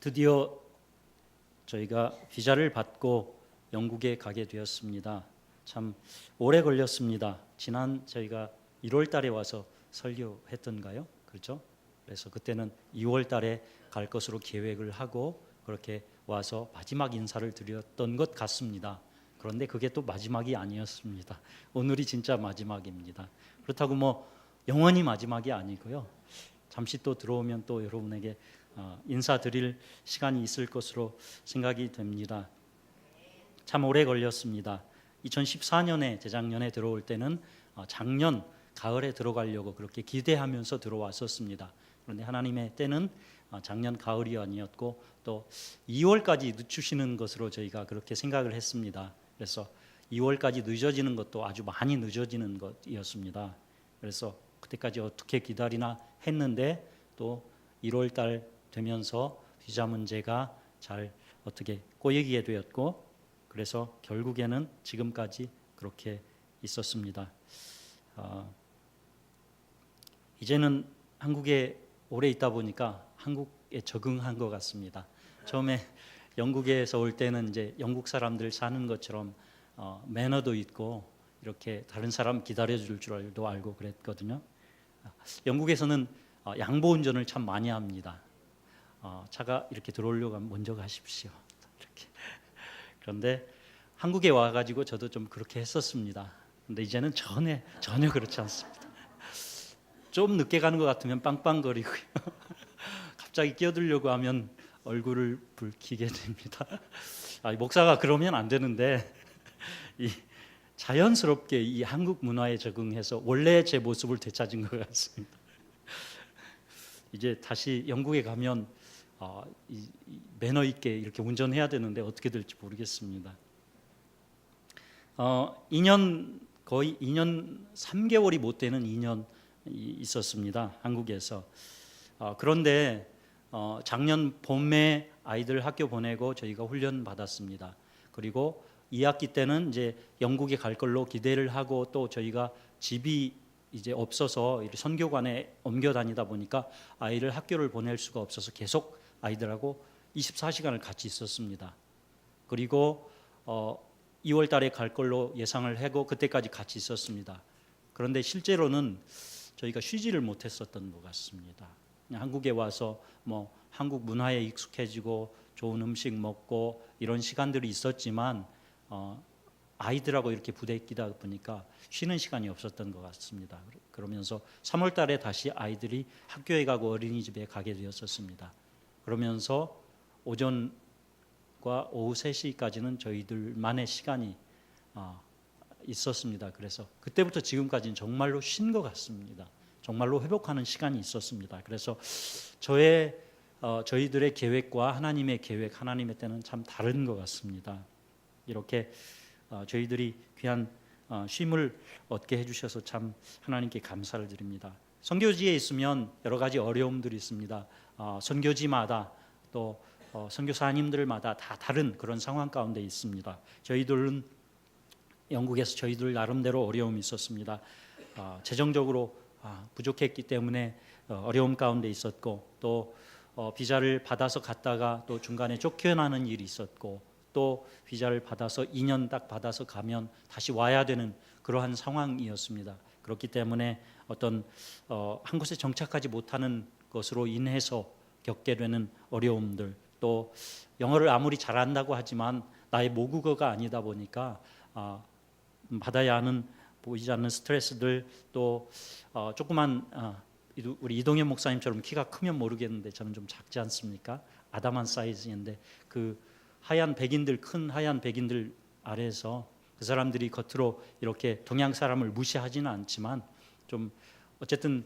드디어 저희가 비자를 받고 영국에 가게 되었습니다. 참 오래 걸렸습니다. 지난 저희가 1월 달에 와서 설교했던가요? 그렇죠? 그래서 그때는 2월 달에 갈 것으로 계획을 하고 그렇게 와서 마지막 인사를 드렸던 것 같습니다. 그런데 그게 또 마지막이 아니었습니다. 오늘이 진짜 마지막입니다. 그렇다고 뭐 영원히 마지막이 아니고요. 잠시 또 들어오면 또 여러분에게 인사드릴 시간이 있을 것으로 생각이 됩니다. 참 오래 걸렸습니다. 2014년에 재작년에 들어올 때는 작년 가을에 들어가려고 그렇게 기대하면서 들어왔었습니다. 그런데 하나님의 때는 작년 가을이 아니었고 또 2월까지 늦추시는 것으로 저희가 그렇게 생각을 했습니다. 그래서 2월까지 늦어지는 것도 아주 많이 늦어지는 것이었습니다. 그래서 그때까지 어떻게 기다리나 했는데 또 1월 달 되면서 비자 문제가 잘 어떻게 꼬이게 되었고 그래서 결국에는 지금까지 그렇게 있었습니다. 이제는 한국에 오래 있다 보니까 한국에 적응한 것 같습니다. 처음에 영국에서 올 때는 이제 영국 사람들 사는 것처럼 매너도 있고 이렇게 다른 사람 기다려줄 줄도 알고 그랬거든요. 영국에서는 양보 운전을 참 많이 합니다. 차가 이렇게 들어오려고 하면 먼저 가십시오. 이렇게. 그런데 한국에 와가지고 저도 좀 그렇게 했었습니다. 근데 이제는 전혀 그렇지 않습니다. 좀 늦게 가는 것 같으면 빵빵거리고요. 갑자기 끼어들려고 하면 얼굴을 붉히게 됩니다. 목사가 그러면 안 되는데 자연스럽게 이 한국 문화에 적응해서 원래 제 모습을 되찾은 것 같습니다. 이제 다시 영국에 가면 매너 있게 이렇게 운전해야 되는데 어떻게 될지 모르겠습니다. 2년 3개월이 못 되는 2년 있었습니다. 한국에서. 그런데 작년 봄에 아이들 학교 보내고 저희가 훈련 받았습니다. 그리고 2학기 때는 이제 영국에 갈 걸로 기대를 하고 또 저희가 집이 이제 없어서 선교관에 옮겨 다니다 보니까 아이를 학교를 보낼 수가 없어서 계속 아이들하고 24시간을 같이 있었습니다. 그리고 2월 달에 갈 걸로 예상을 하고 그때까지 같이 있었습니다. 그런데 실제로는 저희가 쉬지를 못했었던 것 같습니다. 한국에 와서 뭐 한국 문화에 익숙해지고 좋은 음식 먹고 이런 시간들이 있었지만 아이들하고 이렇게 부대끼다 보니까 쉬는 시간이 없었던 것 같습니다. 그러면서 3월 달에 다시 아이들이 학교에 가고 어린이집에 가게 되었었습니다. 그러면서 오전과 오후 3시까지는 저희들만의 시간이 있었습니다. 그래서 그때부터 지금까지는 정말로 쉰 것 같습니다. 정말로 회복하는 시간이 있었습니다. 그래서 저희들의 계획과 하나님의 계획, 하나님의 때는 참 다른 것 같습니다. 이렇게 저희들이 귀한 쉼을 얻게 해주셔서 참 하나님께 감사를 드립니다. 선교지에 있으면 여러 가지 어려움들이 있습니다. 선교지마다 또 선교사님들마다 다 다른 그런 상황 가운데 있습니다. 저희들은 영국에서 저희들 나름대로 어려움이 있었습니다. 재정적으로 부족했기 때문에 어려움 가운데 있었고 또 비자를 받아서 갔다가 또 중간에 쫓겨나는 일이 있었고 또 비자를 받아서 2년 딱 받아서 가면 다시 와야 되는 그러한 상황이었습니다. 그렇기 때문에 어떤 한 곳에 정착하지 못하는 것으로 인해서 겪게 되는 어려움들 또 영어를 아무리 잘한다고 하지만 나의 모국어가 아니다 보니까 받아야 하는 보이지 않는 스트레스들 또 조그만 우리 이동현 목사님처럼 키가 크면 모르겠는데 저는 좀 작지 않습니까? 아담한 사이즈인데 그 큰 하얀 백인들 아래에서 그 사람들이 겉으로 이렇게 동양 사람을 무시하지는 않지만 좀 어쨌든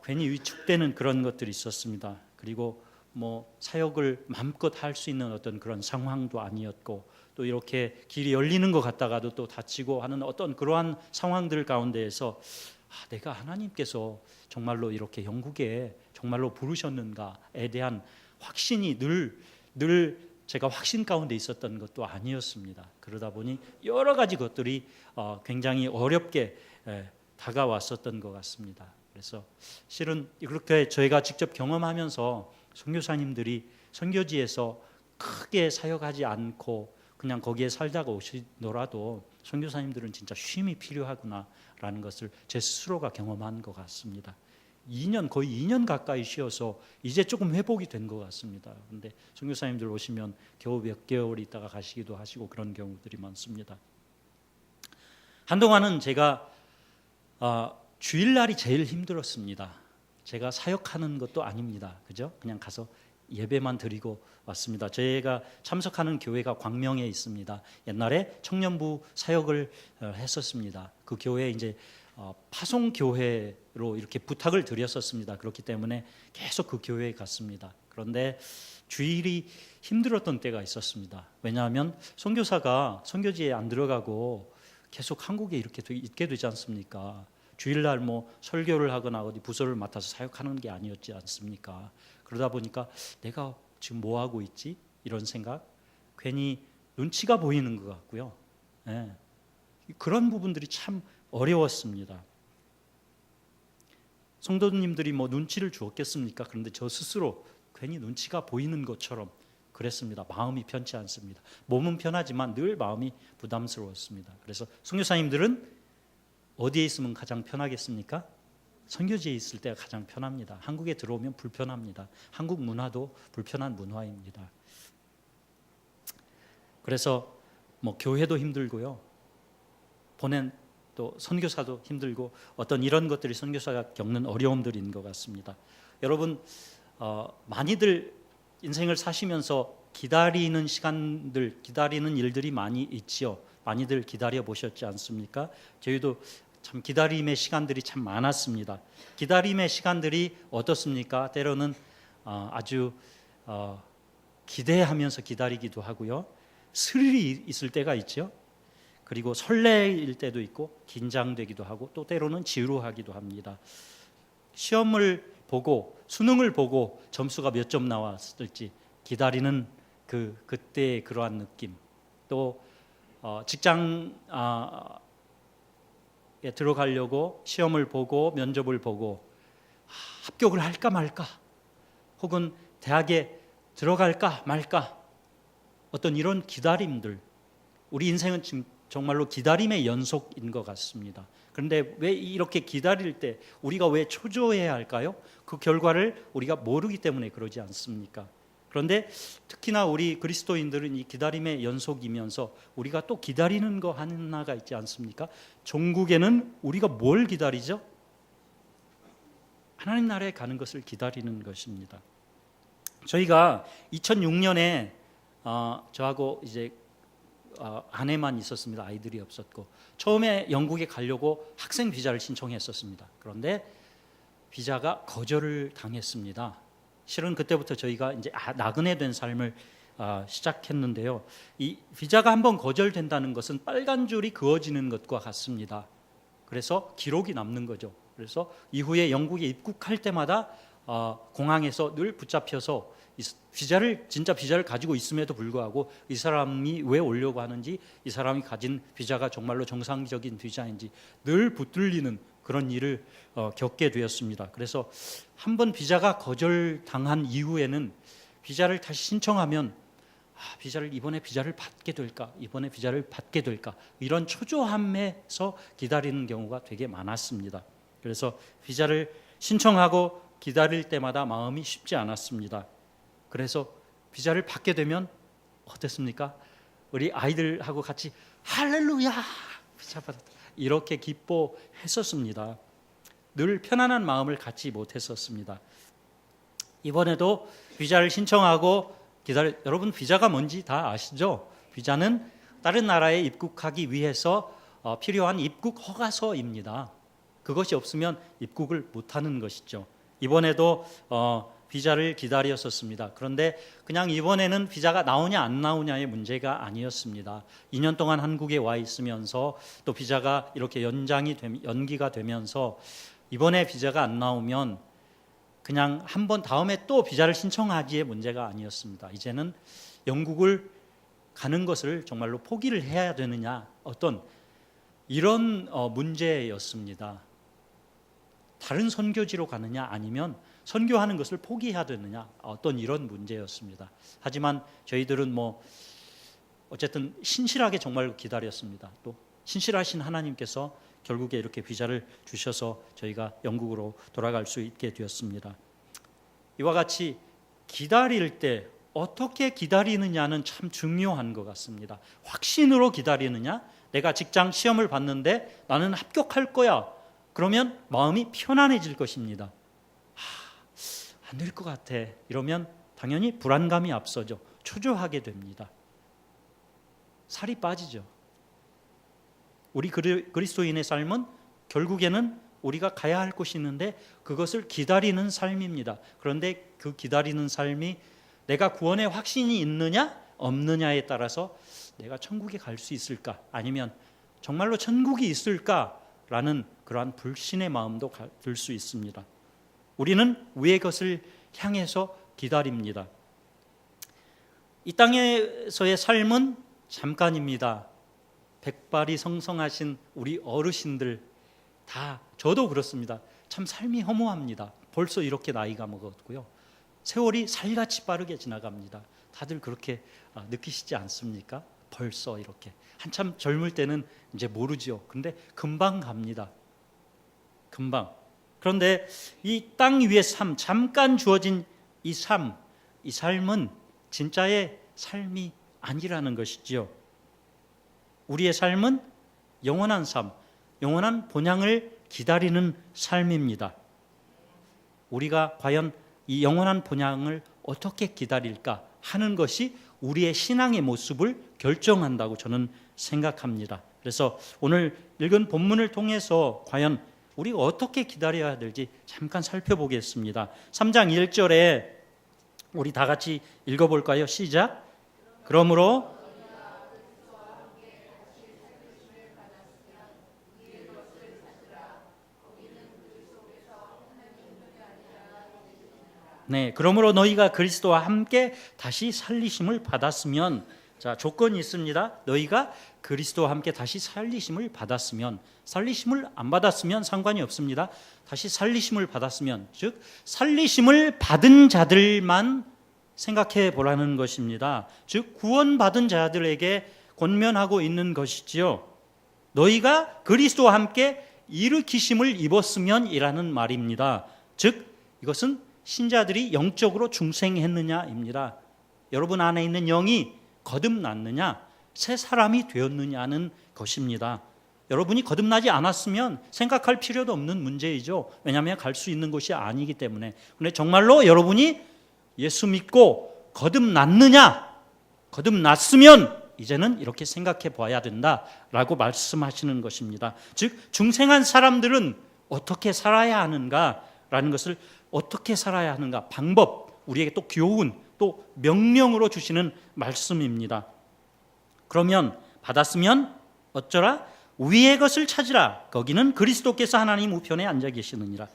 괜히 위축되는 그런 것들이 있었습니다. 그리고 뭐 사역을 마음껏 할 수 있는 어떤 그런 상황도 아니었고 또 이렇게 길이 열리는 것 같다가도 또 닫히고 하는 어떤 그러한 상황들 가운데에서 내가 하나님께서 정말로 이렇게 영국에 정말로 부르셨는가에 대한 확신이 늘 제가 확신 가운데 있었던 것도 아니었습니다. 그러다 보니 여러 가지 것들이 굉장히 어렵게 다가왔었던 것 같습니다. 그래서 실은 그렇게 저희가 직접 경험하면서 선교사님들이 선교지에서 크게 사역하지 않고 그냥 거기에 살다가 오시더라도 선교사님들은 진짜 쉼이 필요하구나라는 것을 제 스스로가 경험한 것 같습니다. 거의 2년 가까이 쉬어서 이제 조금 회복이 된 것 같습니다. 그런데 선교사님들 오시면 겨우 몇 개월 있다가 가시기도 하시고 그런 경우들이 많습니다. 한동안은 제가 주일날이 제일 힘들었습니다. 제가 사역하는 것도 아닙니다. 그죠? 그냥 가서 예배만 드리고 왔습니다. 제가 참석하는 교회가 광명에 있습니다. 옛날에 청년부 사역을 했었습니다. 그 교회에 이제 파송 교회로 이렇게 부탁을 드렸었습니다. 그렇기 때문에 계속 그 교회에 갔습니다. 그런데 주일이 힘들었던 때가 있었습니다. 왜냐하면 선교사가 선교지에 안 들어가고 계속 한국에 이렇게 있게 되지 않습니까? 주일날 뭐 설교를 하거나 어디 부서를 맡아서 사역하는 게 아니었지 않습니까? 그러다 보니까 내가 지금 뭐 하고 있지? 이런 생각, 괜히 눈치가 보이는 것 같고요. 네. 그런 부분들이 참 어려웠습니다. 성도님들이 뭐 눈치를 주었겠습니까? 그런데 저 스스로 괜히 눈치가 보이는 것처럼 그랬습니다. 마음이 편치 않습니다. 몸은 편하지만 늘 마음이 부담스러웠습니다. 그래서 선교사님들은 어디에 있으면 가장 편하겠습니까? 선교지에 있을 때가 가장 편합니다. 한국에 들어오면 불편합니다. 한국 문화도 불편한 문화입니다. 그래서 뭐 교회도 힘들고요. 보낸 또 선교사도 힘들고 어떤 이런 것들이 선교사가 겪는 어려움들인 것 같습니다. 여러분 많이들 인생을 사시면서 기다리는 시간들, 기다리는 일들이 많이 있지요. 많이들 기다려 보셨지 않습니까? 저희도 참 기다림의 시간들이 참 많았습니다. 기다림의 시간들이 어떻습니까? 때로는 아주 기대하면서 기다리기도 하고요. 스릴이 있을 때가 있죠. 그리고 설레일 때도 있고 긴장되기도 하고 또 때로는 지루하기도 합니다. 시험을 보고 수능을 보고 점수가 몇 점 나왔을지 기다리는 그때의 그러한 느낌, 또 직장 들어가려고 시험을 보고 면접을 보고 합격을 할까 말까 혹은 대학에 들어갈까 말까 어떤 이런 기다림들, 우리 인생은 지금 정말로 기다림의 연속인 것 같습니다. 그런데 왜 이렇게 기다릴 때 우리가 왜 초조해야 할까요? 그 결과를 우리가 모르기 때문에 그러지 않습니까? 그런데 특히나 우리 그리스도인들은 이 기다림의 연속이면서 우리가 또 기다리는 거 하나가 있지 않습니까? 종국에는 우리가 뭘 기다리죠? 하나님 나라에 가는 것을 기다리는 것입니다. 저희가 2006년에 저하고 이제 아내만 있었습니다. 아이들이 없었고 처음에 영국에 가려고 학생 비자를 신청했었습니다. 그런데 비자가 거절을 당했습니다. 실은 그때부터 저희가 이제 나그네 된 삶을 시작했는데요. 이 비자가 한번 거절된다는 것은 빨간 줄이 그어지는 것과 같습니다. 그래서 기록이 남는 거죠. 그래서 이후에 영국에 입국할 때마다 공항에서 늘 붙잡혀서 진짜 비자를 가지고 있음에도 불구하고 이 사람이 왜 오려고 하는지, 이 사람이 가진 비자가 정말로 정상적인 비자인지 늘 붙들리는 그런 일을 겪게 되었습니다. 그래서 한번 비자가 거절당한 이후에는 비자를 다시 신청하면 이번에 비자를 받게 될까, 이번에 비자를 받게 될까, 이런 초조함에서 기다리는 경우가 되게 많았습니다. 그래서 비자를 신청하고 기다릴 때마다 마음이 쉽지 않았습니다. 그래서 비자를 받게 되면 어땠습니까? 우리 아이들하고 같이 할렐루야 비자 받았다 이렇게 기뻐했었습니다. 늘 편안한 마음을 갖지 못했었습니다. 이번에도 비자를 신청하고 여러분 비자가 뭔지 다 아시죠? 비자는 다른 나라에 입국하기 위해서 필요한 입국 허가서입니다. 그것이 없으면 입국을 못하는 것이죠. 이번에도 비자를 기다렸었습니다. 그런데 그냥 이번에는 비자가 나오냐 안 나오냐의 문제가 아니었습니다. 2년 동안 한국에 와 있으면서 또 비자가 이렇게 연기가 되면서 이번에 비자가 안 나오면 그냥 한번 다음에 또 비자를 신청하기의 문제가 아니었습니다. 이제는 영국을 가는 것을 정말로 포기를 해야 되느냐, 어떤 이런 문제였습니다. 다른 선교지로 가느냐 아니면 선교하는 것을 포기해야 되느냐, 어떤 이런 문제였습니다. 하지만 저희들은 어쨌든 신실하게 정말 기다렸습니다. 또 신실하신 하나님께서 결국에 이렇게 비자를 주셔서 저희가 영국으로 돌아갈 수 있게 되었습니다. 이와 같이 기다릴 때 어떻게 기다리느냐는 참 중요한 것 같습니다. 확신으로 기다리느냐, 내가 직장 시험을 봤는데 나는 합격할 거야, 그러면 마음이 편안해질 것입니다. 안 될 것 같아, 이러면 당연히 불안감이 앞서죠. 초조하게 됩니다. 살이 빠지죠. 우리 그리스도인의 삶은 결국에는 우리가 가야 할 곳이 있는데 그것을 기다리는 삶입니다. 그런데 그 기다리는 삶이 내가 구원의 확신이 있느냐 없느냐에 따라서 내가 천국에 갈 수 있을까, 아니면 정말로 천국이 있을까라는 그러한 불신의 마음도 들 수 있습니다. 우리는 위의 것을 향해서 기다립니다. 이 땅에서의 삶은 잠깐입니다. 백발이 성성하신 우리 어르신들 다, 저도 그렇습니다. 참 삶이 허무합니다. 벌써 이렇게 나이가 먹었고요. 세월이 살같이 빠르게 지나갑니다. 다들 그렇게 느끼시지 않습니까? 벌써 이렇게 한참 젊을 때는 이제 모르죠. 근데 금방 갑니다. 금방. 그런데 이 땅 위의 삶, 잠깐 주어진 이 삶은 진짜의 삶이 아니라는 것이지요. 우리의 삶은 영원한 삶, 영원한 본향을 기다리는 삶입니다. 우리가 과연 이 영원한 본향을 어떻게 기다릴까 하는 것이 우리의 신앙의 모습을 결정한다고 저는 생각합니다. 그래서 오늘 읽은 본문을 통해서 과연 우리가 어떻게 기다려야 될지 잠깐 살펴보겠습니다. 3장 1절에 우리 다 같이 읽어볼까요? 시작. 그러므로 그러므로 너희가 그리스도와 함께 다시 살리심을 받았으면, 자, 조건이 있습니다. 너희가 그리스도와 함께 다시 살리심을 받았으면, 살리심을 안 받았으면 상관이 없습니다. 다시 살리심을 받았으면, 즉 살리심을 받은 자들만 생각해 보라는 것입니다. 즉 구원받은 자들에게 권면하고 있는 것이지요. 너희가 그리스도와 함께 일으키심을 입었으면이라는 말입니다. 즉 이것은 신자들이 영적으로 중생했느냐입니다. 여러분 안에 있는 영이 거듭났느냐, 새 사람이 되었느냐는 것입니다. 여러분이 거듭나지 않았으면 생각할 필요도 없는 문제이죠. 왜냐하면 갈 수 있는 곳이 아니기 때문에. 그런데 정말로 여러분이 예수 믿고 거듭났느냐, 거듭났으면 이제는 이렇게 생각해 봐야 된다라고 말씀하시는 것입니다. 즉 중생한 사람들은 어떻게 살아야 하는가라는 것을, 어떻게 살아야 하는가, 방법, 우리에게 또 교훈, 또 명령으로 주시는 말씀입니다. 그러면 받았으면 어쩌라? 위의 것을 찾으라. 거기는 그리스도께서 하나님 우편에 앉아 계시느니라.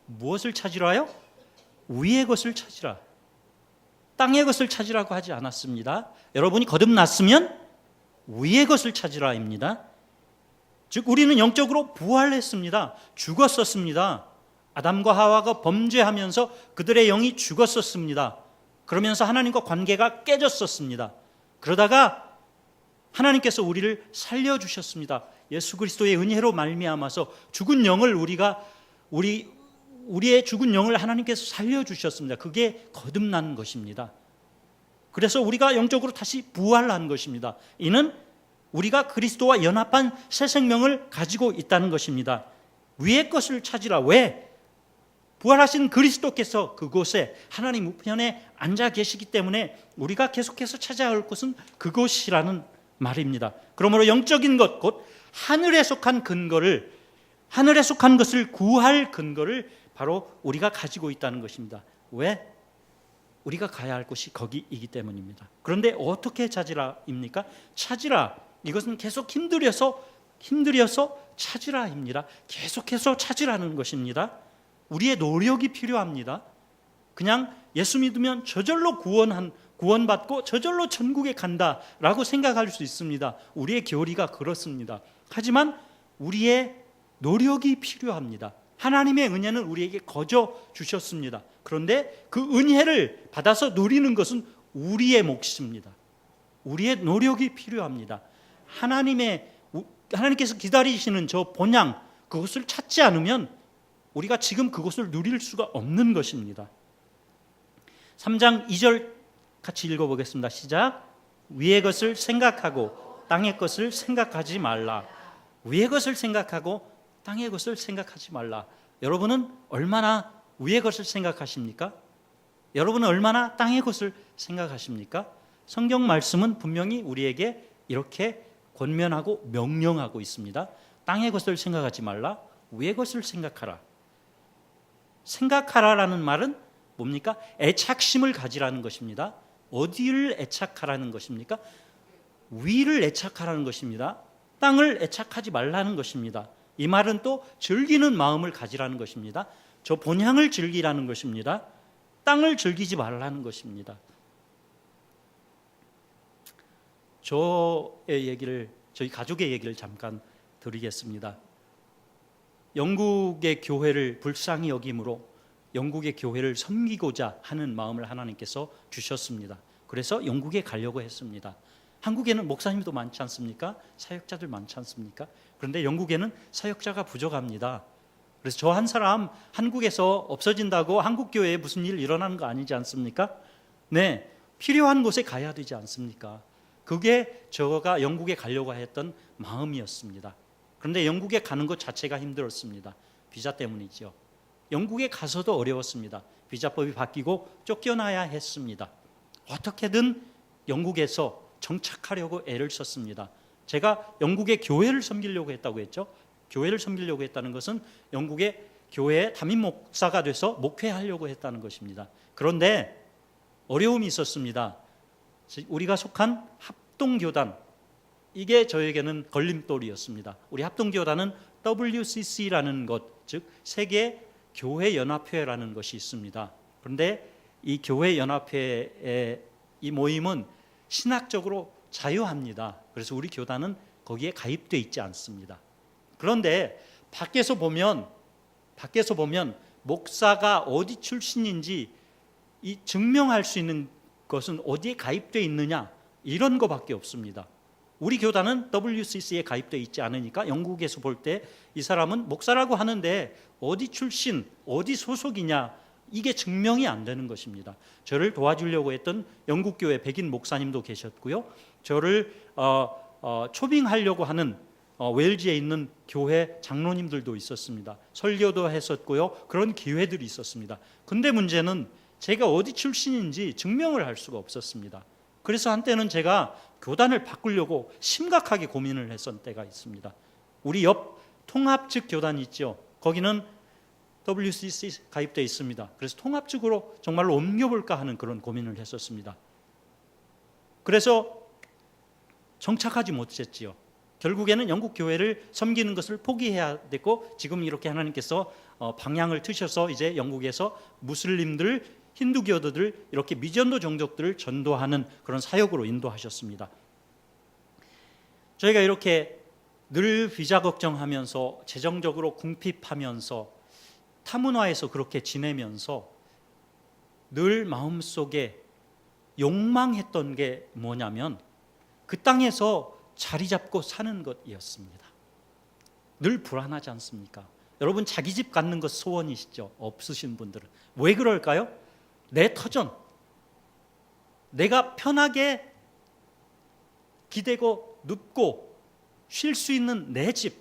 무엇을 찾으라요? 위의 것을 찾으라. 땅의 것을 찾으라고 하지 않았습니다. 여러분이 거듭났으면 위의 것을 찾으라입니다. 즉 우리는 영적으로 부활했습니다. 죽었었습니다. 아담과 하와가 범죄하면서 그들의 영이 죽었었습니다. 그러면서 하나님과 관계가 깨졌었습니다. 그러다가 하나님께서 우리를 살려주셨습니다. 예수 그리스도의 은혜로 말미암아서 죽은 영을 우리의 죽은 영을 하나님께서 살려주셨습니다. 그게 거듭난 것입니다. 그래서 우리가 영적으로 다시 부활한 것입니다. 이는 우리가 그리스도와 연합한 새 생명을 가지고 있다는 것입니다. 위의 것을 찾으라. 왜? 부활하신 그리스도께서 그곳에 하나님 우편에 앉아 계시기 때문에 우리가 계속해서 찾아야 할 곳은 그곳이라는 말입니다. 그러므로 영적인 것, 곧 하늘에 속한 근거를, 하늘에 속한 것을 구할 근거를 바로 우리가 가지고 있다는 것입니다. 왜? 우리가 가야 할 곳이 거기이기 때문입니다. 그런데 어떻게 찾으라입니까? 찾으라. 이것은 계속 힘들여서 찾으라입니다. 계속해서 찾으라는 것입니다. 우리의 노력이 필요합니다. 그냥 예수 믿으면 저절로 구원받고 저절로 천국에 간다라고 생각할 수 있습니다. 우리의 교리가 그렇습니다. 하지만 우리의 노력이 필요합니다. 하나님의 은혜는 우리에게 거저 주셨습니다. 그런데 그 은혜를 받아서 누리는 것은 우리의 몫입니다. 우리의 노력이 필요합니다. 하나님께서 기다리시는 저 본향, 그것을 찾지 않으면 우리가 지금 그것을 누릴 수가 없는 것입니다. 3장 2절 같이 읽어보겠습니다. 시작. 위의 것을 생각하고 땅의 것을 생각하지 말라. 위의 것을 생각하고 땅의 것을 생각하지 말라. 여러분은 얼마나 위의 것을 생각하십니까? 여러분은 얼마나 땅의 것을 생각하십니까? 성경 말씀은 분명히 우리에게 이렇게 권면하고 명령하고 있습니다. 땅의 것을 생각하지 말라. 위의 것을 생각하라. 생각하라라는 말은 뭡니까? 애착심을 가지라는 것입니다. 어디를 애착하라는 것입니까? 위를 애착하라는 것입니다. 땅을 애착하지 말라는 것입니다. 이 말은 또 즐기는 마음을 가지라는 것입니다. 저 본향을 즐기라는 것입니다. 땅을 즐기지 말라는 것입니다. 저희 가족의 얘기를 잠깐 드리겠습니다. 영국의 교회를 불쌍히 여김으로 영국의 교회를 섬기고자 하는 마음을 하나님께서 주셨습니다. 그래서 영국에 가려고 했습니다. 한국에는 목사님도 많지 않습니까? 사역자들 많지 않습니까? 그런데 영국에는 사역자가 부족합니다. 그래서 저 한 사람 한국에서 없어진다고 한국 교회에 무슨 일 일어나는 거 아니지 않습니까? 네, 필요한 곳에 가야 되지 않습니까? 그게 저가 영국에 가려고 했던 마음이었습니다. 그런데 영국에 가는 것 자체가 힘들었습니다. 비자 때문이죠. 영국에 가서도 어려웠습니다. 비자법이 바뀌고 쫓겨나야 했습니다. 어떻게든 영국에서 정착하려고 애를 썼습니다. 제가 영국의 교회를 섬기려고 했다고 했죠. 교회를 섬기려고 했다는 것은 영국의 교회의 담임 목사가 돼서 목회하려고 했다는 것입니다. 그런데 어려움이 있었습니다. 우리가 속한 합동교단, 이게 저에게는 걸림돌이었습니다. 우리 합동교단은 WCC라는 것, 즉 세계 교회연합회라는 것이 있습니다. 그런데 이 교회연합회의 이 모임은 신학적으로 자유합니다. 그래서 우리 교단은 거기에 가입되어 있지 않습니다. 그런데 밖에서 보면 목사가 어디 출신인지 이 증명할 수 있는 것은 어디에 가입되어 있느냐, 이런 것밖에 없습니다. 우리 교단은 WCC에 가입되어 있지 않으니까 영국에서 볼 때 이 사람은 목사라고 하는데 어디 출신, 어디 소속이냐, 이게 증명이 안 되는 것입니다. 저를 도와주려고 했던 영국교회 백인 목사님도 계셨고요. 저를 초빙하려고 하는 웨일즈에 있는 교회 장로님들도 있었습니다. 설교도 했었고요. 그런 기회들이 있었습니다. 근데 문제는 제가 어디 출신인지 증명을 할 수가 없었습니다. 그래서 한때는 제가 교단을 바꾸려고 심각하게 고민을 했던 때가 있습니다. 우리 옆 통합측 교단이 있죠. 거기는 WCC 가입되어 있습니다. 그래서 통합측으로 정말로 옮겨볼까 하는 그런 고민을 했었습니다. 그래서 정착하지 못했지요. 결국에는 영국 교회를 섬기는 것을 포기해야 됐고, 지금 이렇게 하나님께서 방향을 트셔서 이제 영국에서 무슬림들, 힌두교도들, 이렇게 미전도 종족들을 전도하는 그런 사역으로 인도하셨습니다. 저희가 이렇게 늘 비자 걱정하면서 재정적으로 궁핍하면서 타문화에서 그렇게 지내면서 늘 마음속에 욕망했던 게 뭐냐면 그 땅에서 자리 잡고 사는 것이었습니다. 늘 불안하지 않습니까? 여러분 자기 집 갖는 것 소원이시죠? 없으신 분들은. 왜 그럴까요? 내 터전, 내가 편하게 기대고 눕고 쉴 수 있는 내 집,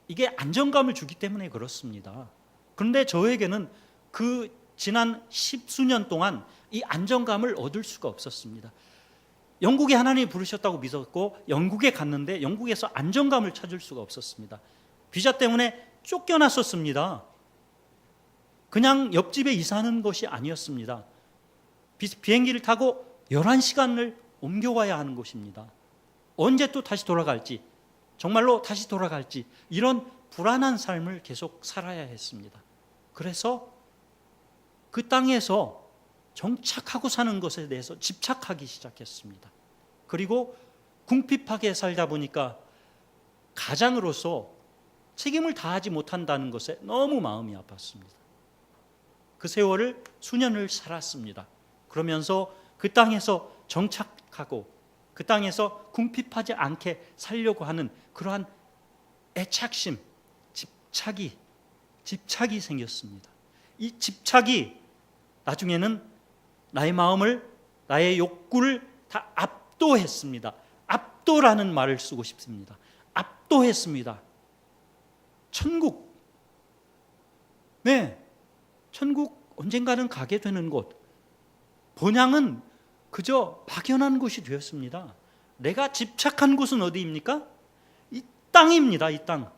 이게 안정감을 주기 때문에 그렇습니다. 그런데 저에게는 그 지난 10수년 동안 이 안정감을 얻을 수가 없었습니다. 영국에 하나님이 부르셨다고 믿었고 영국에 갔는데 영국에서 안정감을 찾을 수가 없었습니다. 비자 때문에 쫓겨났었습니다. 그냥 옆집에 이사하는 것이 아니었습니다. 비행기를 타고 11시간을 옮겨와야 하는 것입니다. 언제 또 다시 돌아갈지, 정말로 다시 돌아갈지, 이런 불안한 삶을 계속 살아야 했습니다. 그래서 그 땅에서 정착하고 사는 것에 대해서 집착하기 시작했습니다. 그리고 궁핍하게 살다 보니까 가장으로서 책임을 다하지 못한다는 것에 너무 마음이 아팠습니다. 그 세월을 수년을 살았습니다. 그러면서 그 땅에서 정착하고 그 땅에서 궁핍하지 않게 살려고 하는 그러한 애착심, 집착이 생겼습니다. 이 집착이 나중에는 나의 마음을, 나의 욕구를 다 압도했습니다. 압도라는 말을 쓰고 싶습니다. 압도했습니다. 천국, 네, 천국 언젠가는 가게 되는 곳, 본향은 그저 막연한 곳이 되었습니다. 내가 집착한 곳은 어디입니까? 이 땅입니다. 이 땅.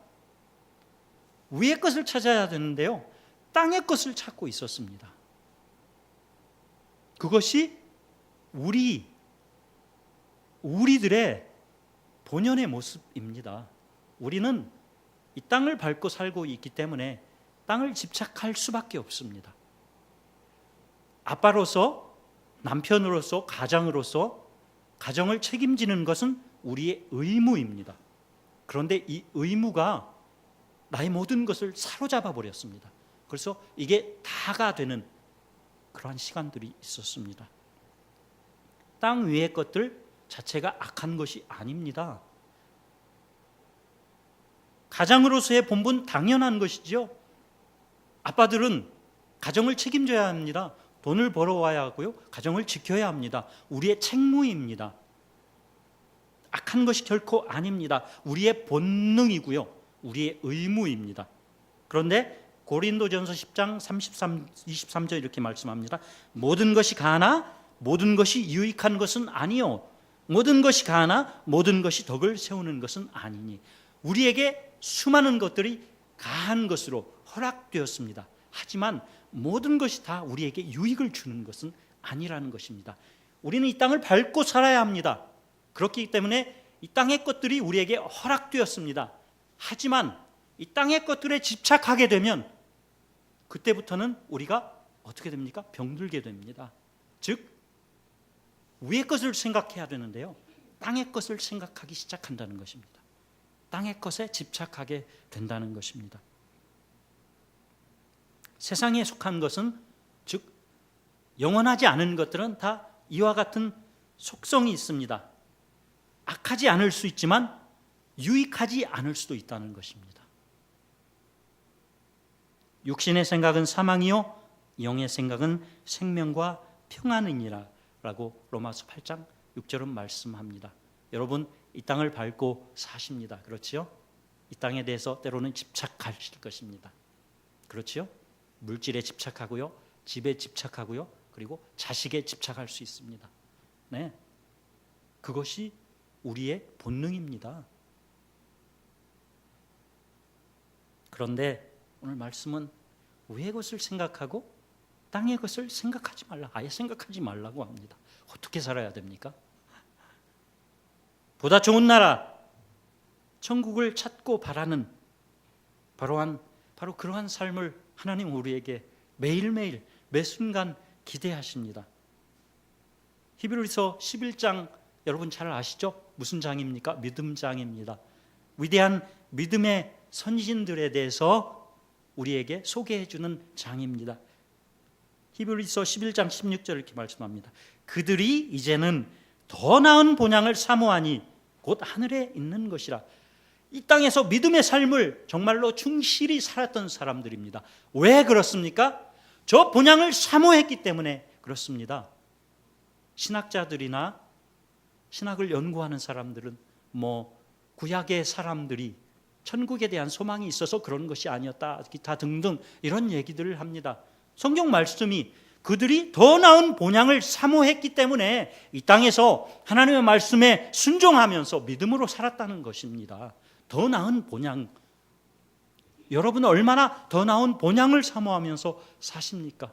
위의 것을 찾아야 되는데요, 땅의 것을 찾고 있었습니다. 그것이 우리들의 본연의 모습입니다. 우리는 이 땅을 밟고 살고 있기 때문에 땅을 집착할 수밖에 없습니다. 아빠로서, 남편으로서, 가장으로서 가정을 책임지는 것은 우리의 의무입니다. 그런데 이 의무가 나의 모든 것을 사로잡아 버렸습니다. 그래서 이게 다가 되는 그러한 시간들이 있었습니다. 땅 위의 것들 자체가 악한 것이 아닙니다. 가장으로서의 본분 당연한 것이지요. 아빠들은 가정을 책임져야 합니다. 돈을 벌어와야 하고요, 가정을 지켜야 합니다. 우리의 책무입니다. 악한 것이 결코 아닙니다. 우리의 본능이고요, 우리의 의무입니다. 그런데 고린도전서 10장 23절 이렇게 말씀합니다. 모든 것이 가하나 모든 것이 유익한 것은 아니요, 모든 것이 가하나 모든 것이 덕을 세우는 것은 아니니. 우리에게 수많은 것들이 가한 것으로 허락되었습니다. 하지만 모든 것이 다 우리에게 유익을 주는 것은 아니라는 것입니다. 우리는 이 땅을 밟고 살아야 합니다. 그렇기 때문에 이 땅의 것들이 우리에게 허락되었습니다. 하지만 이 땅의 것들에 집착하게 되면 그때부터는 우리가 어떻게 됩니까? 병들게 됩니다. 즉 위의 것을 생각해야 되는데요, 땅의 것을 생각하기 시작한다는 것입니다. 땅의 것에 집착하게 된다는 것입니다. 세상에 속한 것은, 즉 영원하지 않은 것들은 다 이와 같은 속성이 있습니다. 악하지 않을 수 있지만 유익하지 않을 수도 있다는 것입니다. 육신의 생각은 사망이요 영의 생각은 생명과 평안이니라 라고 로마서 8장 6절은 말씀합니다. 여러분, 이 땅을 밟고 사십니다. 그렇지요? 이 땅에 대해서 때로는 집착하실 것입니다. 그렇지요? 물질에 집착하고요, 집에 집착하고요, 그리고 자식에 집착할 수 있습니다. 네, 그것이 우리의 본능입니다. 그런데 오늘 말씀은 위의 것을 생각하고 땅의 것을 생각하지 말라, 아예 생각하지 말라고 합니다. 어떻게 살아야 됩니까? 보다 좋은 나라, 천국을 찾고 바라는 바로 그러한 삶을 하나님 우리에게 매일매일 매 순간 기대하십니다. 히브리서 11장 여러분 잘 아시죠? 무슨 장입니까? 믿음 장입니다. 위대한 믿음의 선진들에 대해서 우리에게 소개해 주는 장입니다. 히브리서 11장 16절 이렇게 말씀합니다. 그들이 이제는 더 나은 본향을 사모하니 곧 하늘에 있는 것이라. 이 땅에서 믿음의 삶을 정말로 충실히 살았던 사람들입니다. 왜 그렇습니까? 저 본향을 사모했기 때문에 그렇습니다. 신학자들이나 신학을 연구하는 사람들은 구약의 사람들이 천국에 대한 소망이 있어서 그런 것이 아니었다, 기타 등등 이런 얘기들을 합니다. 성경 말씀이 그들이 더 나은 본향을 사모했기 때문에 이 땅에서 하나님의 말씀에 순종하면서 믿음으로 살았다는 것입니다. 더 나은 본향, 여러분은 얼마나 더 나은 본향을 사모하면서 사십니까?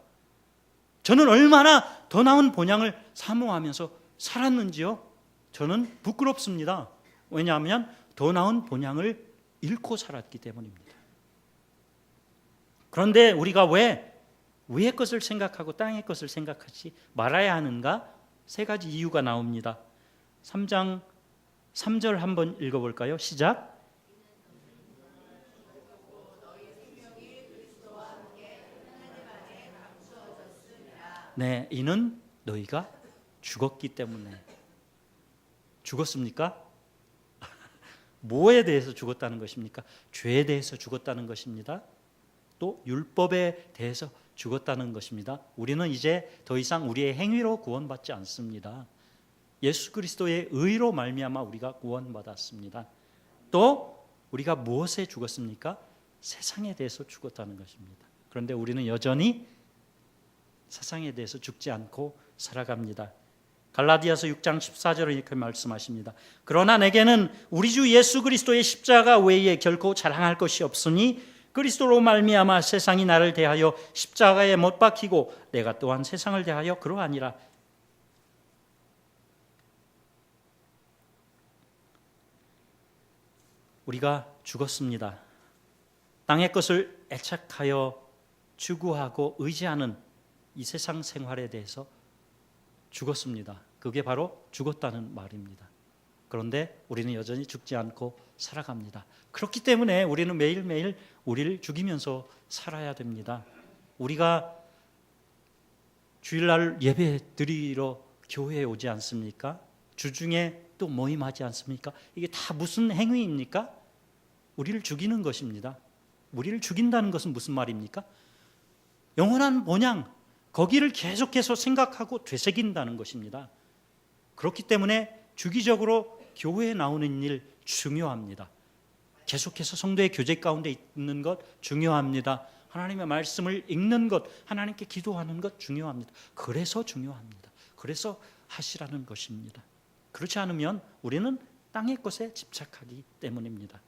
저는 얼마나 더 나은 본향을 사모하면서 살았는지요? 저는 부끄럽습니다. 왜냐하면 더 나은 본향을 잃고 살았기 때문입니다. 그런데 우리가 왜 위의 것을 생각하고 땅의 것을 생각하지 말아야 하는가? 세 가지 이유가 나옵니다. 3장 3절 한번 읽어볼까요? 시작. 네, 이는 너희가 죽었기 때문에. 죽었습니까? 뭐에 대해서 죽었다는 것입니까? 죄에 대해서 죽었다는 것입니다. 또 율법에 대해서 죽었다는 것입니다. 우리는 이제 더 이상 우리의 행위로 구원받지 않습니다. 예수 그리스도의 의로 말미암아 우리가 구원받았습니다. 또 우리가 무엇에 죽었습니까? 세상에 대해서 죽었다는 것입니다. 그런데 우리는 여전히 세상에 대해서 죽지 않고 살아갑니다. 갈라디아서 6장 14절에 이렇게 말씀하십니다. 그러나 내게는 우리 주 예수 그리스도의 십자가 외에 결코 자랑할 것이 없으니 그리스도로 말미암아 세상이 나를 대하여 십자가에 못 박히고 내가 또한 세상을 대하여 그러하니라. 우리가 죽었습니다. 땅의 것을 애착하여 추구하고 의지하는 이 세상 생활에 대해서 죽었습니다. 그게 바로 죽었다는 말입니다. 그런데 우리는 여전히 죽지 않고 살아갑니다. 그렇기 때문에 우리는 매일매일 우리를 죽이면서 살아야 됩니다. 우리가 주일날 예배 드리러 교회에 오지 않습니까? 주중에 또 모임하지 않습니까? 이게 다 무슨 행위입니까? 우리를 죽이는 것입니다. 우리를 죽인다는 것은 무슨 말입니까? 영원한 본향, 거기를 계속해서 생각하고 되새긴다는 것입니다. 그렇기 때문에 주기적으로 교회에 나오는 일 중요합니다. 계속해서 성도의 교제 가운데 있는 것 중요합니다. 하나님의 말씀을 읽는 것, 하나님께 기도하는 것 중요합니다. 그래서 중요합니다. 그래서 하시라는 것입니다. 그렇지 않으면 우리는 땅의 것에 집착하기 때문입니다.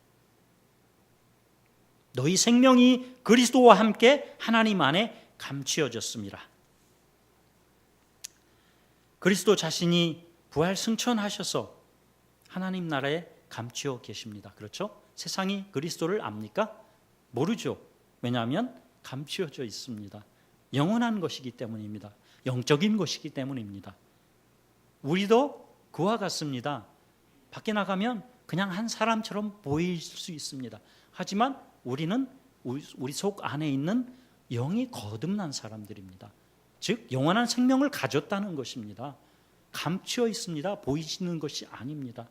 너희 생명이 그리스도와 함께 하나님 안에 감추어졌습니다. 그리스도 자신이 부활 승천하셔서 하나님 나라에 감추어 계십니다. 그렇죠? 세상이 그리스도를 압니까? 모르죠. 왜냐하면 감추어져 있습니다. 영원한 것이기 때문입니다. 영적인 것이기 때문입니다. 우리도 그와 같습니다. 밖에 나가면 그냥 한 사람처럼 보일 수 있습니다. 하지만 우리는 우리 속 안에 있는 영이 거듭난 사람들입니다. 즉 영원한 생명을 가졌다는 것입니다. 감추어 있습니다. 보이시는 것이 아닙니다.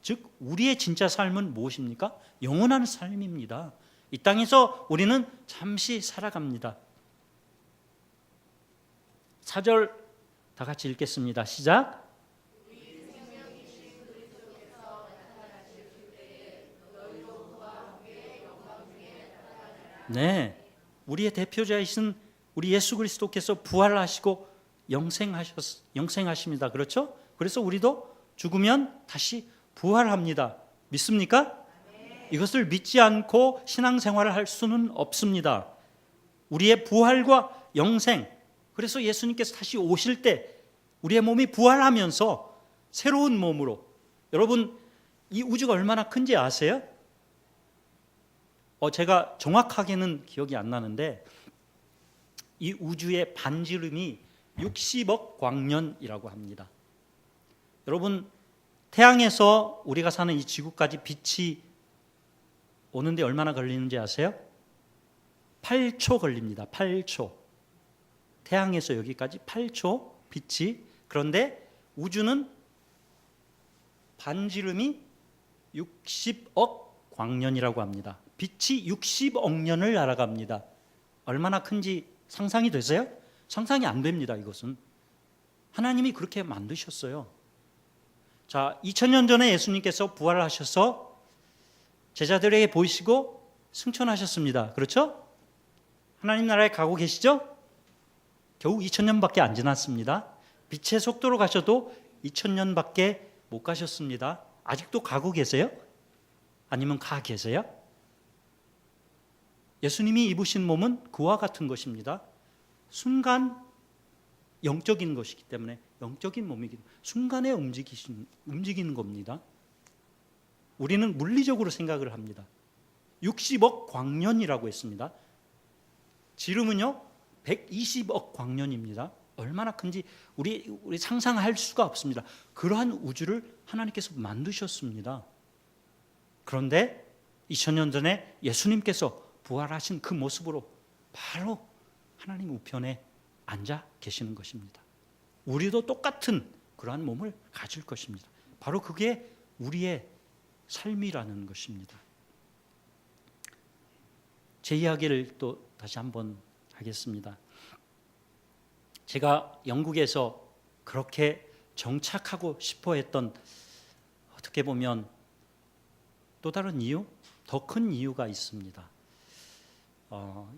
즉 우리의 진짜 삶은 무엇입니까? 영원한 삶입니다. 이 땅에서 우리는 잠시 살아갑니다. 4절 다 같이 읽겠습니다. 시작. 네, 우리의 대표자이신 우리 예수 그리스도께서 부활하시고 영생하십니다. 그렇죠? 그래서 우리도 죽으면 다시 부활합니다. 믿습니까? 이것을 믿지 않고 신앙생활을 할 수는 없습니다. 우리의 부활과 영생, 그래서 예수님께서 다시 오실 때 우리의 몸이 부활하면서 새로운 몸으로, 여러분 이 우주가 얼마나 큰지 아세요? 제가 정확하게는 기억이 안 나는데 이 우주의 반지름이 60억 광년이라고 합니다. 여러분 태양에서 우리가 사는 이 지구까지 빛이 오는데 얼마나 걸리는지 아세요? 8초 걸립니다. 8초. 태양에서 여기까지 8초 빛이. 그런데 우주는 반지름이 60억 광년이라고 합니다. 빛이 60억 년을 날아갑니다. 얼마나 큰지 상상이 되세요? 상상이 안 됩니다. 이것은 하나님이 그렇게 만드셨어요. 자, 2000년 전에 예수님께서 부활하셔서 제자들에게 보이시고 승천하셨습니다. 그렇죠? 하나님 나라에 가고 계시죠? 겨우 2000년밖에 안 지났습니다. 빛의 속도로 가셔도 2000년밖에 못 가셨습니다. 아직도 가고 계세요? 아니면 가 계세요? 예수님이 입으신 몸은 그와 같은 것입니다. 순간 영적인 것이기 때문에 영적인 몸이기 때문에 순간에 움직이는 겁니다. 우리는 물리적으로 생각을 합니다. 60억 광년이라고 했습니다. 지름은요 120억 광년입니다. 얼마나 큰지 우리 상상할 수가 없습니다. 그러한 우주를 하나님께서 만드셨습니다. 그런데 2000년 전에 예수님께서 부활하신 그 모습으로 바로 하나님 우편에 앉아 계시는 것입니다. 우리도 똑같은 그러한 몸을 가질 것입니다. 바로 그게 우리의 삶이라는 것입니다. 제 이야기를 또 다시 한번 하겠습니다. 제가 영국에서 그렇게 정착하고 싶어 했던, 어떻게 보면 또 다른 이유, 더 큰 이유가 있습니다.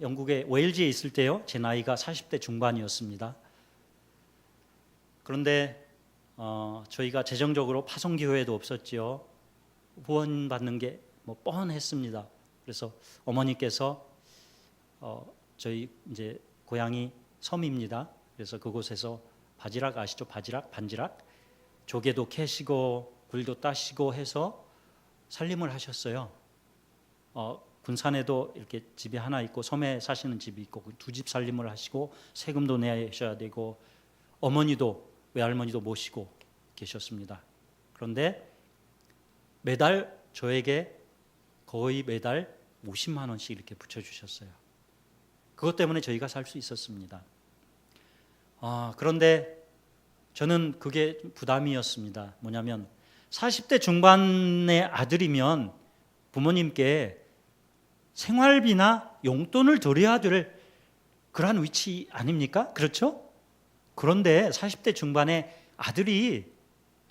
영국의 웨일즈에 있을 때요, 제 나이가 40대 중반이었습니다. 그런데 저희가 재정적으로 파송기회도 없었지요. 후원 받는 게 뭐 뻔했습니다. 그래서 어머니께서 저희 이제 고향이 섬입니다. 그래서 그곳에서 바지락 아시죠? 바지락, 반지락, 조개도 캐시고 굴도 따시고 해서 살림을 하셨어요. 군산에도 이렇게 집이 하나 있고 섬에 사시는 집이 있고 두 집 살림을 하시고 세금도 내셔야 되고 어머니도 외할머니도 모시고 계셨습니다. 그런데 매달 저에게 거의 매달 50만 원씩 이렇게 붙여주셨어요. 그것 때문에 저희가 살 수 있었습니다. 그런데 저는 그게 부담이었습니다. 뭐냐면 40대 중반의 아들이면 부모님께 생활비나 용돈을 드려야 될 그러한 위치 아닙니까? 그렇죠? 그런데 40대 중반의 아들이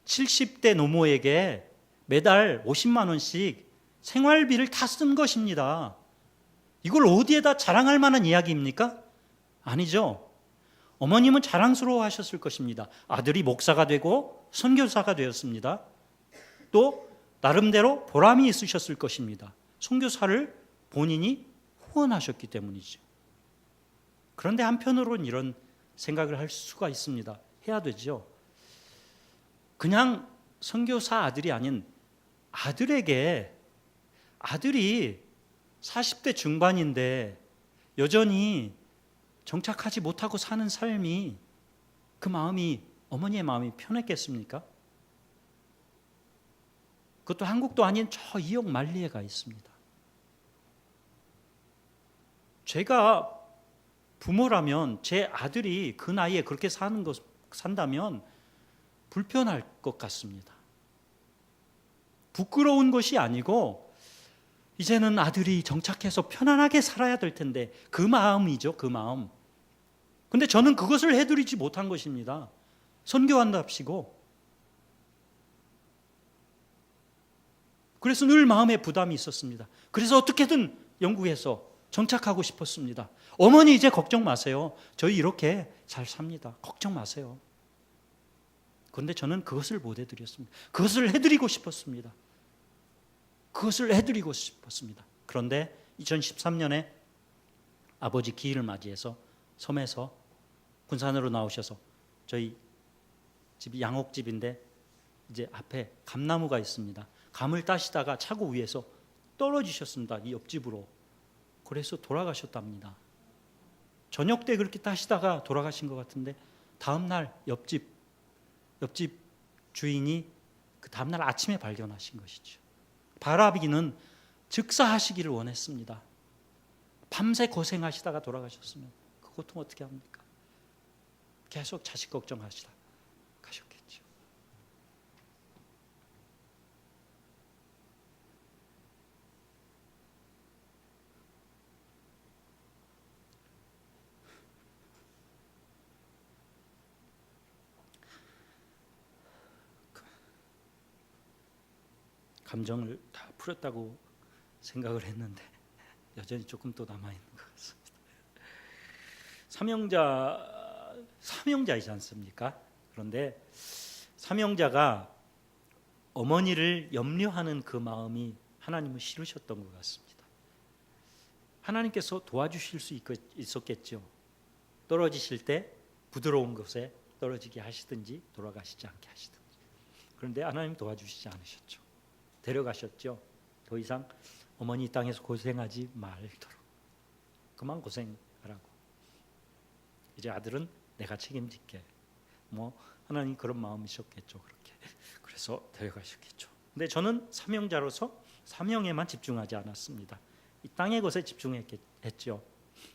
70대 노모에게 매달 50만 원씩 생활비를 다 쓴 것입니다. 이걸 어디에다 자랑할 만한 이야기입니까? 아니죠. 어머님은 자랑스러워 하셨을 것입니다. 아들이 목사가 되고 선교사가 되었습니다. 또 나름대로 보람이 있으셨을 것입니다. 선교사를 본인이 후원하셨기 때문이죠. 그런데 한편으로는 이런 생각을 할 수가 있습니다. 해야 되죠. 그냥 선교사 아들이 아닌 아들에게, 아들이 40대 중반인데 여전히 정착하지 못하고 사는 삶이, 그 마음이, 어머니의 마음이 편했겠습니까? 그것도 한국도 아닌 저 이역 만리에 가 있습니다. 제가 부모라면 제 아들이 그 나이에 그렇게 산다면 불편할 것 같습니다. 부끄러운 것이 아니고 이제는 아들이 정착해서 편안하게 살아야 될 텐데, 그 마음이죠, 그 마음. 근데 저는 그것을 해드리지 못한 것입니다. 선교한답시고. 그래서 늘 마음에 부담이 있었습니다. 그래서 어떻게든 영국에서 정착하고 싶었습니다. 어머니 이제 걱정 마세요. 저희 이렇게 잘 삽니다. 걱정 마세요. 그런데 저는 그것을 못 해드렸습니다. 그것을 해드리고 싶었습니다. 그것을 해드리고 싶었습니다. 그런데 2013년에 아버지 기일을 맞이해서 섬에서 군산으로 나오셔서, 저희 집이 양옥집인데 이제 앞에 감나무가 있습니다. 감을 따시다가 차고 위에서 떨어지셨습니다. 이 옆집으로. 그래서 돌아가셨답니다. 저녁 때 그렇게 따시다가 돌아가신 것 같은데, 다음날 옆집 주인이 그 다음날 아침에 발견하신 것이죠. 바라비는 즉사하시기를 원했습니다. 밤새 고생하시다가 돌아가셨으면 그 고통 어떻게 합니까? 계속 자식 걱정하시다 가셨겠죠. 감정을 다 풀었다고 생각을 했는데 여전히 조금 또 남아있는 것 같습니다. 삼형자이지 않습니까? 그런데 삼형자가 어머니를 염려하는 그 마음이 하나님은 싫으셨던 것 같습니다. 하나님께서 도와주실 수 있었겠죠. 떨어지실 때 부드러운 곳에 떨어지게 하시든지 돌아가시지 않게 하시든지. 그런데 하나님 도와주시지 않으셨죠. 데려가셨죠. 더 이상 어머니 땅에서 고생하지 말도록. 그만 고생하라고. 이제 아들은 내가 책임질게. 뭐 하나님 그런 마음이셨겠죠. 그렇게. 그래서 데려가셨겠죠. 근데 저는 사명자로서 사명에만 집중하지 않았습니다. 이 땅의 것에 집중했죠.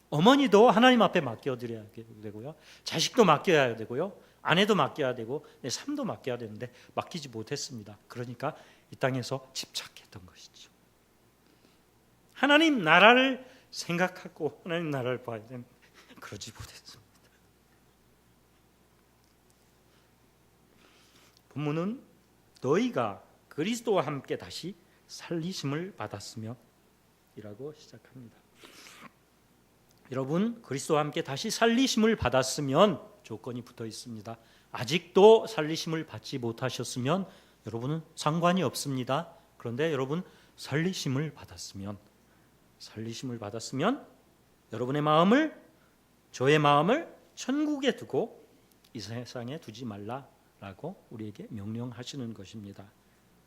어머니도 하나님 앞에 맡겨드려야 되고요. 자식도 맡겨야 되고요. 아내도 맡겨야 되고 내 삶도 맡겨야 되는데 맡기지 못했습니다. 그러니까 이 땅에서 집착했던 것이죠. 하나님 나라를 생각하고 하나님 나라를 봐야 되는데 그러지 못했습니다. 본문은 너희가 그리스도와 함께 다시 살리심을 받았으며 이라고 시작합니다. 여러분, 그리스도와 함께 다시 살리심을 받았으면 조건이 붙어 있습니다. 아직도 살리심을 받지 못하셨으면 여러분은 상관이 없습니다. 그런데 여러분, 살리심을 받았으면 여러분의 마음을, 저의 마음을 천국에 두고 이 세상에 두지 말라라고 우리에게 명령하시는 것입니다.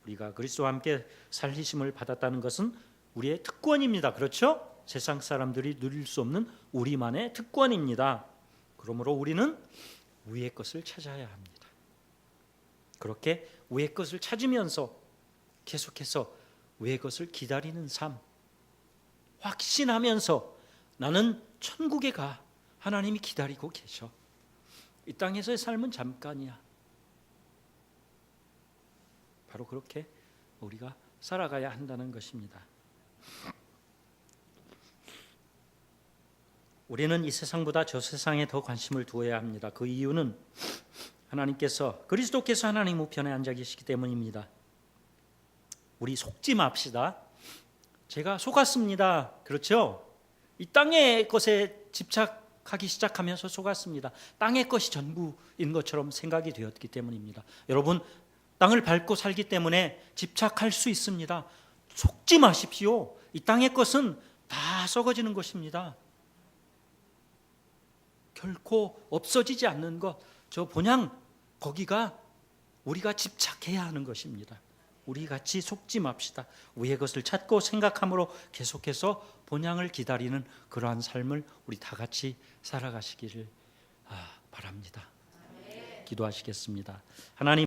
우리가 그리스도와 함께 살리심을 받았다는 것은 우리의 특권입니다. 그렇죠? 세상 사람들이 누릴 수 없는 우리만의 특권입니다. 그러므로 우리는 위의 것을 찾아야 합니다. 그렇게 위의 것을 찾으면서 계속해서 위의 것을 기다리는 삶, 확신하면서 나는 천국에 가, 하나님이 기다리고 계셔. 이 땅에서의 삶은 잠깐이야. 바로 그렇게 우리가 살아가야 한다는 것입니다. 우리는 이 세상보다 저 세상에 더 관심을 두어야 합니다. 그 이유는 그리스도께서 하나님 우편에 앉아 계시기 때문입니다. 우리 속지 맙시다. 제가 속았습니다. 그렇죠? 이 땅의 것에 집착하기 시작하면서 속았습니다. 땅의 것이 전부인 것처럼 생각이 되었기 때문입니다. 여러분, 땅을 밟고 살기 때문에 집착할 수 있습니다. 속지 마십시오. 이 땅의 것은 다 썩어지는 것입니다. 결코 없어지지 않는 것, 저 본향, 거기가 우리가 집착해야 하는 것입니다. 우리 같이 속지 맙시다. 위의 것을 찾고 생각함으로 계속해서 본향을 기다리는 그러한 삶을 우리 다 같이 살아가시기를 바랍니다. 기도하시겠습니다. 하나님,